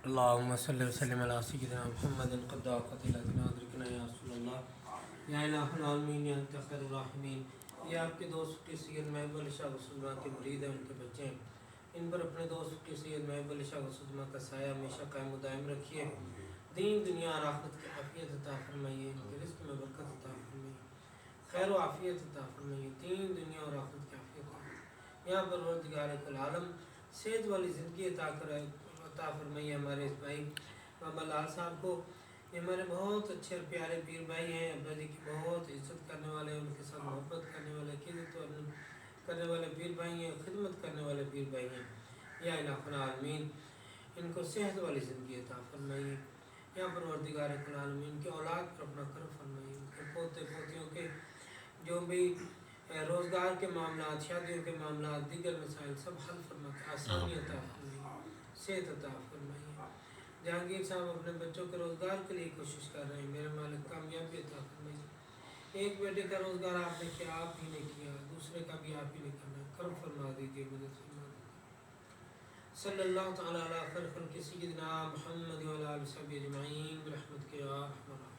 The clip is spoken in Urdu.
اللهم صل وسلم على سيدنا محمد قد قتلتنا ادرکنا یا رسول اللہ یا الہ العالمین یا انت خیر الراحمین. یہ آپ کے دوست کی سید محب علی شاہ وسلمہ کے مرید ہیں، ان کے بچے ہیں. ان پر اپنے دوست کی سید محب علی شاہ وسلمہ کا سایہ ہمیشہ قائم و دائم رکھیے. دین دنیا اور آخرت کی عافیت عطا فرمائیے، ان کے رزق میں برکت عطا فرمائیے، خیر و عافیت عطا فرمائیے، دین دنیا اور آخرت کی عافیت عطا. یا پروردگار کل عالم صحت والی زندگی عطا فرمائیے ہمارے اس بھائی بابا لال صاحب کو. یہ ہمارے بہت اچھے اور پیارے پیر بھائی ہیں، ابا جی کی بہت عزت کرنے والے، ان کے ساتھ محبت کرنے والے، عقیدت کرنے والے پیر بھائی ہیں، خدمت کرنے والے پیر بھائی ہیں. یا الہ العالمین ان کو صحت والی زندگی عطا فرمائیے. یا پروردگار العالمین کے اولاد پر اپنا کرم فرمائیے، ان کے پوتے پوتیوں کے جو بھی روزگار کے معاملات، شادیوں کے معاملات، دیگر مسائل سب حل فرما کے آسانی عطا فرمائیے، صحت عطا فرمائیے. جہانگیر صاحب اپنے بچوں کے روزگار کے لیے کوشش کر رہے ہیں، میرے مالک کامیابی عطا فرمائیے. ایک بیٹے کا روزگار آپ نے کیا، آپ ہی نے کیا، دوسرے کا بھی آپ ہی نے کرنا. کرم فرما دیجیے، مدد فرما دیجیے. صلی اللہ تعالیٰ علیہ خیر خلق سیدنا محمد و علیہ وسلم اجمعین برحمتک یا ارحم الراحمین.